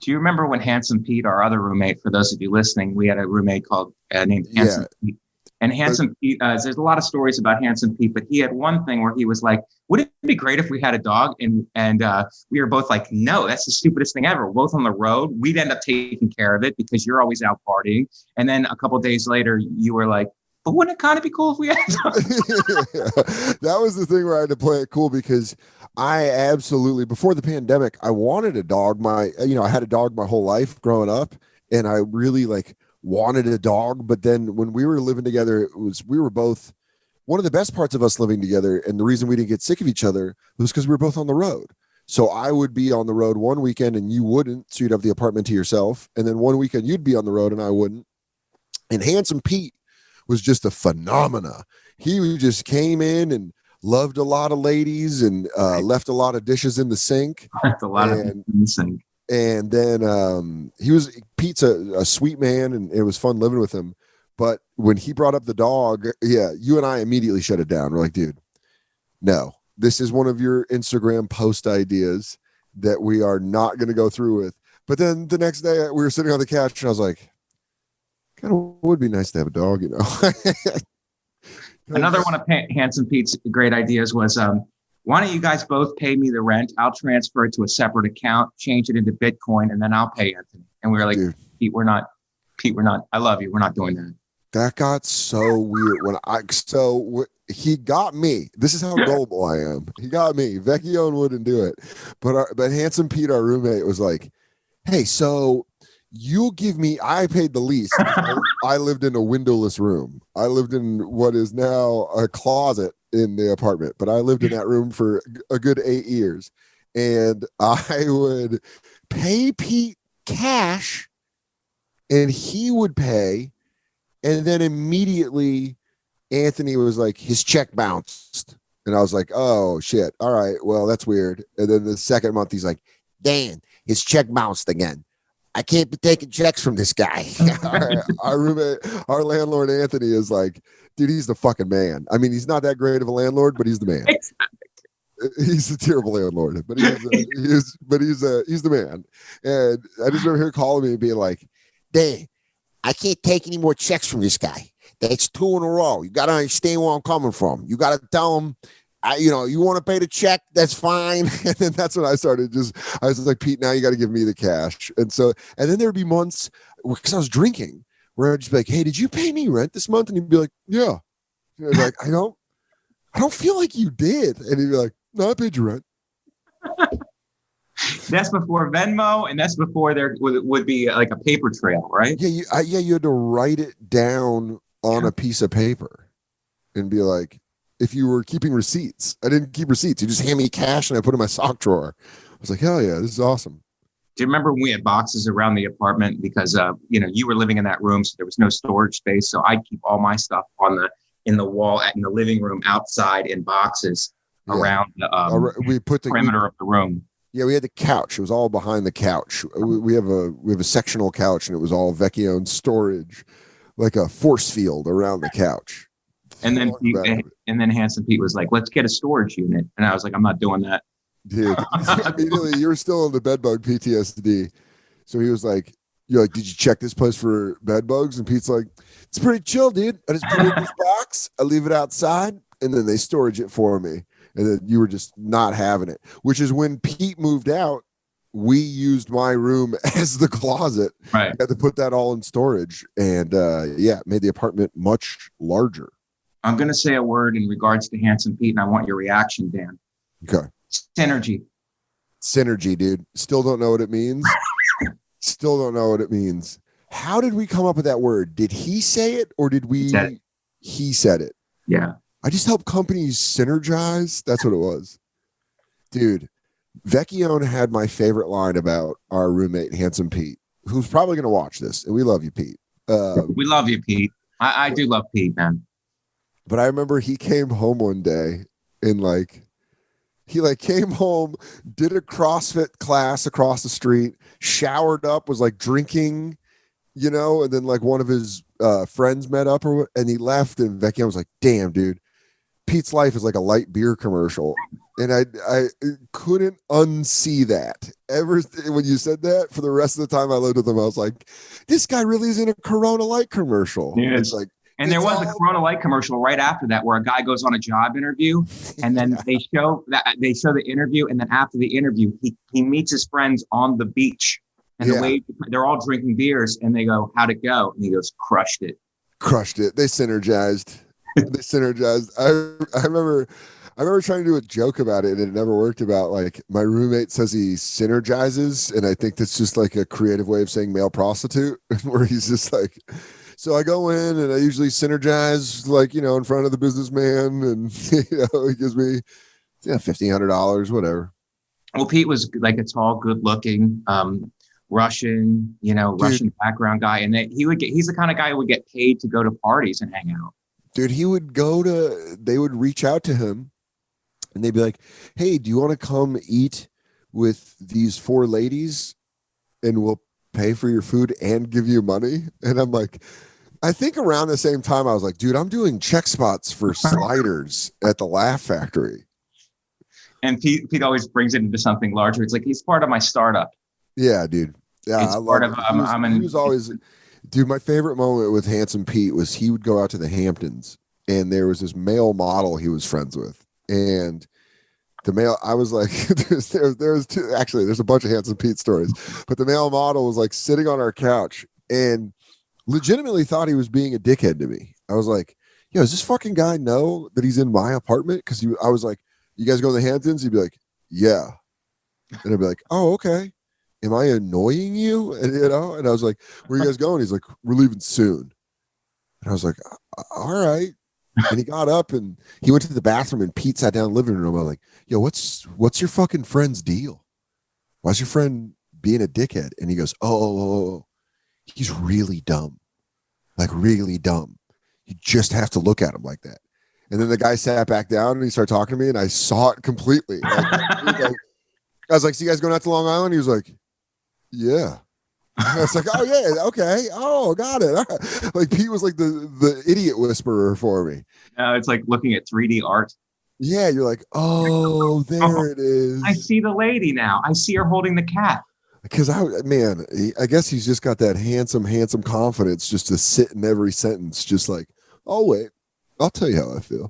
Do you remember when Handsome Pete, our other roommate, for those of you listening, we had a roommate called named Handsome Pete. And Handsome Pete, there's a lot of stories about Handsome Pete, but he had one thing where he was like, wouldn't it be great if we had a dog? And we were both like, no, that's the stupidest thing ever. We're both on the road. We'd end up taking care of it because you're always out partying. And then a couple of days later, you were like, but wouldn't it kind of be cool if we had a dog? That was the thing where I had to play it cool because I absolutely, before the pandemic, I wanted a dog. I had a dog my whole life growing up, and I really wanted a dog. But then when we were living together, we were both, one of the best parts of us living together, and the reason we didn't get sick of each other was because we were both on the road. So I would be on the road one weekend and you wouldn't, so you'd have the apartment to yourself. And then one weekend you'd be on the road and I wouldn't. And Handsome Pete was just a phenomena. He just came in and loved a lot of ladies and left a lot of dishes in the sink. Left a lot of dishes in the sink. And then Pete's a sweet man, and it was fun living with him. But when he brought up the dog, you and I immediately shut it down. We're like, dude, no, this is one of your Instagram post ideas that we are not going to go through with. But then the next day we were sitting on the couch and I was like, kind of would be nice to have a dog, Another one of Handsome Pete's great ideas was, why don't you guys both pay me the rent? I'll transfer it to a separate account, change it into Bitcoin, and then I'll pay Anthony. And we were like, dude, Pete, we're not. I love you. We're not doing that. That got so weird he got me. This is how gullible I am. He got me. Vecchione wouldn't do it. But Handsome Pete, our roommate, was like, hey, so you'll give me, I paid the lease. I lived in a windowless room. I lived in what is now a closet in the apartment, but I lived in that room for a good 8 years. And I would pay Pete cash and he would pay. And then immediately Anthony was like, his check bounced. And I was like, oh shit. All right. Well, that's weird. And then the second month he's like, Dan, his check bounced again. I can't be taking checks from this guy. Our roommate, our landlord, Anthony, is like, dude, he's the fucking man. I mean, he's not that great of a landlord, but he's the man. He's a terrible landlord, but he's the man. And I just remember him calling me and being like, Dan, I can't take any more checks from this guy. That's 2 in a row. You got to understand where I'm coming from. You got to tell him, you want to pay the check, that's fine. And then that's when I was like, Pete, now you got to give me the cash. And then there'd be months because I was drinking where I'd just be like, hey, did you pay me rent this month? And he'd be like, yeah. And I'd be like, I don't feel like you did. And he'd be like, no, I paid your rent. That's before Venmo, and that's before there would be like a paper trail, right? Yeah, you had to write it down on a piece of paper and be like, if you were keeping receipts. I didn't keep receipts. You just hand me cash and I put it in my sock drawer. I was like, hell yeah, this is awesome. Do you remember when we had boxes around the apartment because you were living in that room, so there was no storage space. So I'd keep all my stuff in the wall in the living room outside in boxes around the perimeter of the room. Yeah, we had the couch. It was all behind the couch. We have a sectional couch, and it was all Vecchione storage, like a force field around the couch. And then Handsome Pete was like, let's get a storage unit. And I was like, I'm not doing that. Dude, immediately you were still in the bedbug PTSD. So he was like, you're like, did you check this place for bed bugs? And Pete's like, it's pretty chill, dude. I just put it in this box. I leave it outside. And then they storage it for me. And then you were just not having it, which is when Pete moved out. We used my room as the closet. Right. We had to put that all in storage. And made the apartment much larger. I'm going to say a word in regards to Handsome Pete, and I want your reaction, Dan. Okay. Synergy, dude. Still don't know what it means. How did we come up with that word? Did he say it or did we? He said it. Yeah. I just help companies synergize. That's what it was. Dude, Vecchione had my favorite line about our roommate, Handsome Pete, who's probably going to watch this. And we love you, Pete. We love you, Pete. I do love Pete, man. But I remember he came home one day and he came home, did a CrossFit class across the street, showered up, was like drinking, and then like one of his friends met up and he left, and Vecchione was like, damn, dude, Pete's life is like a light beer commercial. And I couldn't unsee that. Ever when you said that, for the rest of the time I lived with him, I was like, this guy really is in a Corona Light commercial. Yes. It's like, and there was a Corona Light commercial right after that where a guy goes on a job interview, and then they show the interview, and then after the interview, he meets his friends on the beach, and they're all drinking beers, and they go, "How'd it go?" And he goes, "Crushed it." Crushed it. They synergized. I remember trying to do a joke about it, and it never worked. About like my roommate says he synergizes, and I think that's just like a creative way of saying male prostitute, where he's just like, so I go in and I usually synergize, like, in front of the businessman, and he gives me $1,500, whatever. Well, Pete was like a tall, good-looking Russian, Russian background guy, and he's the kind of guy who would get paid to go to parties and hang out. Dude, they would reach out to him and they'd be like, hey, do you want to come eat with these 4 ladies and we'll pay for your food and give you money? And I'm like, I think around the same time I was like, dude, I'm doing check spots for sliders at the Laugh Factory. And Pete always brings it into something larger. It's like, he's part of my startup. Yeah, dude. Yeah, it's part of he was always, dude, my favorite moment with Handsome Pete was he would go out to the Hamptons, and there was this male model he was friends with. And the male, I was like, there's a bunch of Handsome Pete stories, but the male model was like sitting on our couch and legitimately thought he was being a dickhead to me. I was like, yo, does this fucking guy know that he's in my apartment? Because I was like, you guys go to the Hamptons? He'd be like, yeah. And I'd be like, oh, okay. Am I annoying you? And I was like, where are you guys going? He's like, we're leaving soon. And I was like, all right. And he got up and he went to the bathroom, and Pete sat down in the living room. I'm like, yo, what's your fucking friend's deal? Why's your friend being a dickhead? And he goes, oh, he's really dumb. Like really dumb. You just have to look at him like that. And then the guy sat back down and he started talking to me, and I saw it completely. I was like, so you guys going out to Long Island? He was like, yeah. I was like, oh yeah, okay. Oh, got it. Right. Like Pete was like the idiot whisperer for me. It's like looking at 3D art. Yeah, you're like, oh, there it is. I see the lady now. I see her holding the cat. Because I guess he's just got that handsome confidence just to sit in every sentence, just like, oh wait, I'll tell you how I feel.